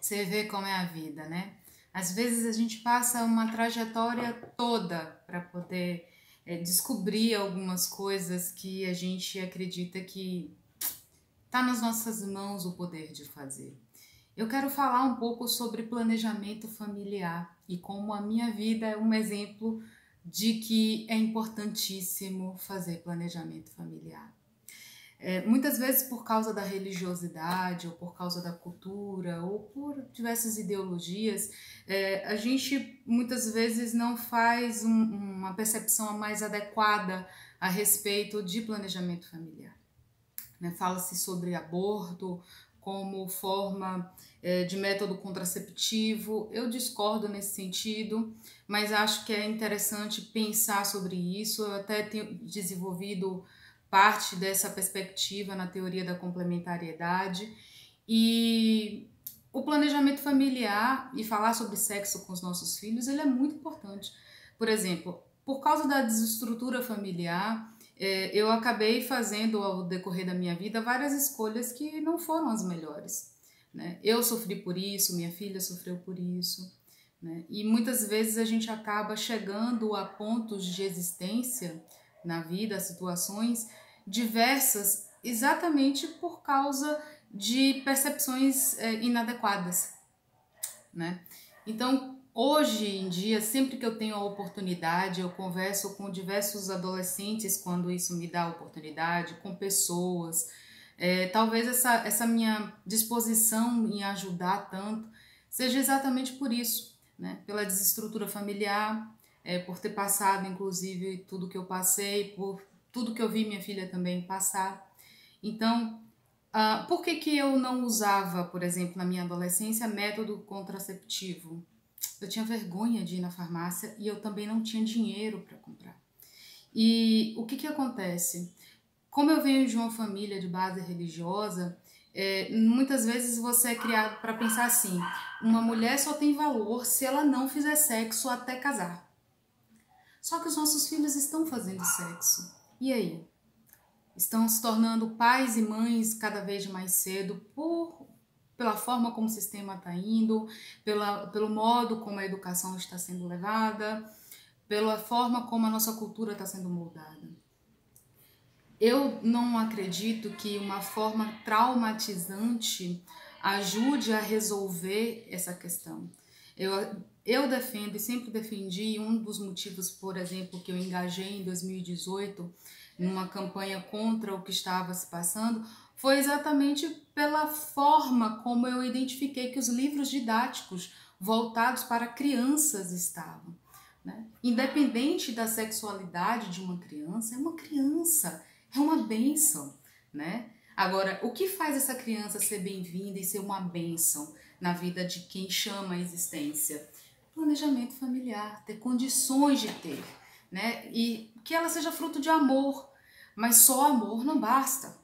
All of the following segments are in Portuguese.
Você vê como é a vida, né? Às vezes a gente passa uma trajetória toda para poder descobrir algumas coisas que a gente acredita que está nas nossas mãos o poder de fazer. Eu quero falar um pouco sobre planejamento familiar e como a minha vida é um exemplo de que é importantíssimo fazer planejamento familiar. Muitas vezes por causa da religiosidade, ou por causa da cultura, ou por diversas ideologias, a gente muitas vezes não faz uma percepção mais adequada a respeito de planejamento familiar. Né? Fala-se sobre aborto como forma de método contraceptivo. Eu discordo nesse sentido, mas acho que é interessante pensar sobre isso. Eu até tenho desenvolvido parte dessa perspectiva na teoria da complementariedade. E o planejamento familiar e falar sobre sexo com os nossos filhos, ele é muito importante. Por exemplo, por causa da desestrutura familiar, eu acabei fazendo ao decorrer da minha vida várias escolhas que não foram as melhores, né? Eu sofri por isso, minha filha sofreu por isso, né? E muitas vezes a gente acaba chegando a pontos de existência na vida, a situações diversas, exatamente por causa de percepções inadequadas, né? Então, hoje em dia, sempre que eu tenho a oportunidade, eu converso com diversos adolescentes quando isso me dá a oportunidade, com pessoas. Talvez essa minha disposição em ajudar tanto seja exatamente por isso, né? Pela desestrutura familiar, por ter passado, inclusive, tudo que eu passei, por tudo que eu vi minha filha também passar. Então, por que eu não usava, por exemplo, na minha adolescência, método contraceptivo? Eu tinha vergonha de ir na farmácia e eu também não tinha dinheiro para comprar. E o que acontece? Como eu venho de uma família de base religiosa, muitas vezes você é criado para pensar assim: uma mulher só tem valor se ela não fizer sexo até casar. Só que os nossos filhos estão fazendo sexo. E aí? Estão se tornando pais e mães cada vez mais cedo pela forma como o sistema está indo, pelo modo como a educação está sendo levada, pela forma como a nossa cultura está sendo moldada. Eu não acredito que uma forma traumatizante ajude a resolver essa questão. Eu defendo e sempre defendi, um dos motivos, por exemplo, que eu engajei em 2018 numa campanha contra o que estava se passando, foi exatamente pela forma como eu identifiquei que os livros didáticos voltados para crianças estavam, né? Independente da sexualidade de uma criança, é uma bênção, né? Agora, o que faz essa criança ser bem-vinda e ser uma bênção na vida de quem chama a existência? Planejamento familiar, ter condições de ter, né? E que ela seja fruto de amor, mas só amor não basta.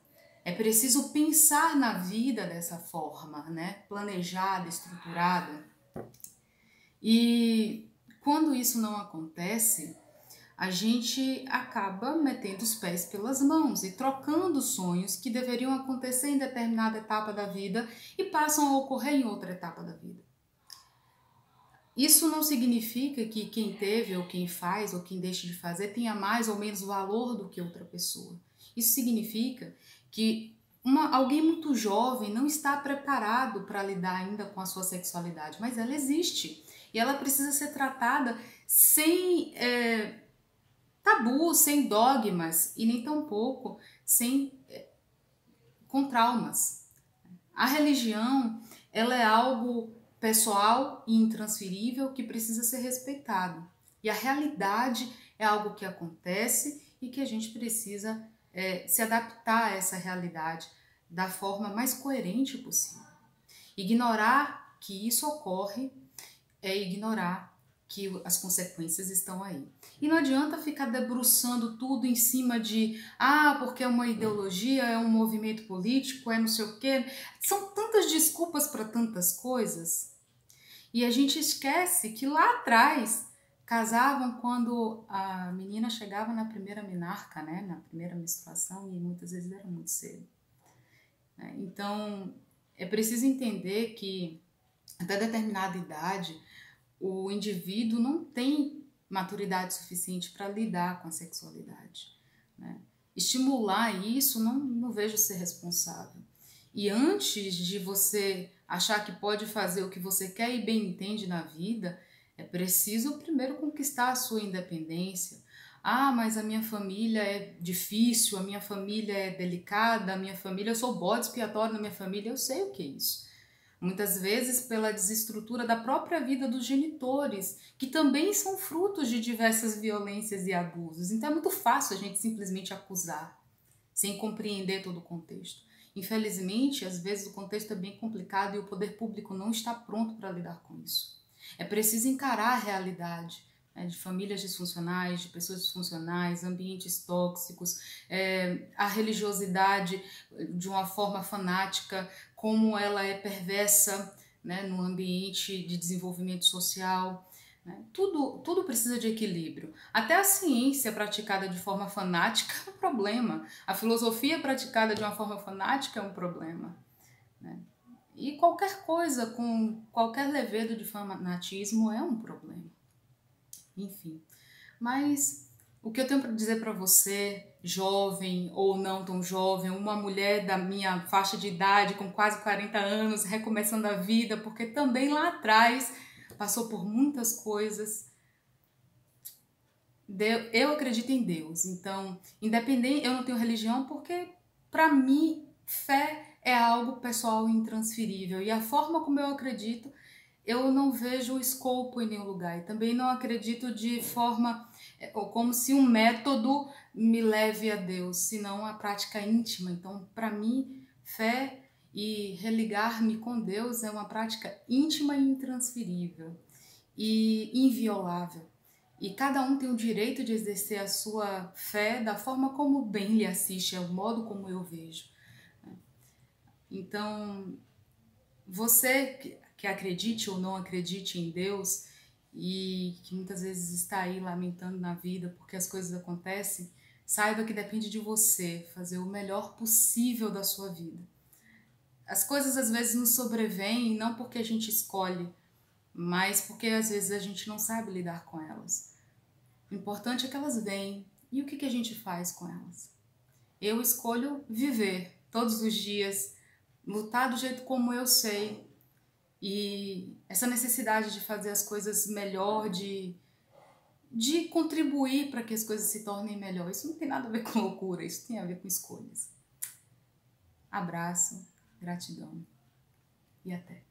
É preciso pensar na vida dessa forma, né? Planejada, estruturada. E quando isso não acontece, a gente acaba metendo os pés pelas mãos e trocando sonhos que deveriam acontecer em determinada etapa da vida e passam a ocorrer em outra etapa da vida. Isso não significa que quem teve, ou quem faz, ou quem deixa de fazer tenha mais ou menos valor do que outra pessoa. Isso significa que alguém muito jovem não está preparado para lidar ainda com a sua sexualidade, mas ela existe e ela precisa ser tratada sem tabus, sem dogmas e nem tampouco com traumas. A religião, ela é algo pessoal e intransferível que precisa ser respeitado. E a realidade é algo que acontece e que a gente precisa se adaptar a essa realidade da forma mais coerente possível. Ignorar que isso ocorre é ignorar que as consequências estão aí. E não adianta ficar debruçando tudo em cima de porque é uma ideologia, é um movimento político, é não sei o quê. São tantas desculpas para tantas coisas. E a gente esquece que lá atrás casavam quando a menina chegava na primeira menarca, né? Na primeira menstruação, e muitas vezes era muito cedo. Então, é preciso entender que até determinada idade, o indivíduo não tem maturidade suficiente para lidar com a sexualidade, né? Estimular isso não vejo ser responsável. E antes de você achar que pode fazer o que você quer e bem entende na vida, é preciso primeiro conquistar a sua independência. Ah, mas a minha família é difícil, a minha família é delicada, a minha família, eu sou bode expiatório na minha família, eu sei o que é isso. Muitas vezes pela desestrutura da própria vida dos genitores, que também são frutos de diversas violências e abusos. Então é muito fácil a gente simplesmente acusar, sem compreender todo o contexto. Infelizmente, às vezes o contexto é bem complicado e o poder público não está pronto para lidar com isso. É preciso encarar a realidade, né, de famílias disfuncionais, de pessoas disfuncionais, ambientes tóxicos, a religiosidade de uma forma fanática, como ela é perversa, né, no ambiente de desenvolvimento social. Né? Tudo precisa de equilíbrio. Até a ciência praticada de forma fanática é um problema. A filosofia praticada de uma forma fanática é um problema. Né? E qualquer coisa com qualquer levedo de fanatismo é um problema. Enfim. Mas o que eu tenho para dizer para você, jovem ou não tão jovem, uma mulher da minha faixa de idade, com quase 40 anos, recomeçando a vida, porque também lá atrás passou por muitas coisas. Eu acredito em Deus, então, independente, eu não tenho religião porque, para mim, fé é algo pessoal e intransferível. E a forma como eu acredito, eu não vejo escopo em nenhum lugar. E também não acredito de forma, ou como se um método me leve a Deus, senão a prática íntima. Então, para mim, fé e religar-me com Deus é uma prática íntima e intransferível e inviolável. E cada um tem o direito de exercer a sua fé da forma como bem lhe assiste, é o modo como eu vejo. Então, você que acredite ou não acredite em Deus e que muitas vezes está aí lamentando na vida porque as coisas acontecem, saiba que depende de você fazer o melhor possível da sua vida. As coisas às vezes nos sobrevêm não porque a gente escolhe, mas porque às vezes a gente não sabe lidar com elas. O importante é que elas vêm. E o que a gente faz com elas? Eu escolho viver todos os dias, lutar do jeito como eu sei. E essa necessidade de fazer as coisas melhor, de contribuir para que as coisas se tornem melhor. Isso não tem nada a ver com loucura, isso tem a ver com escolhas. Abraço, gratidão e até.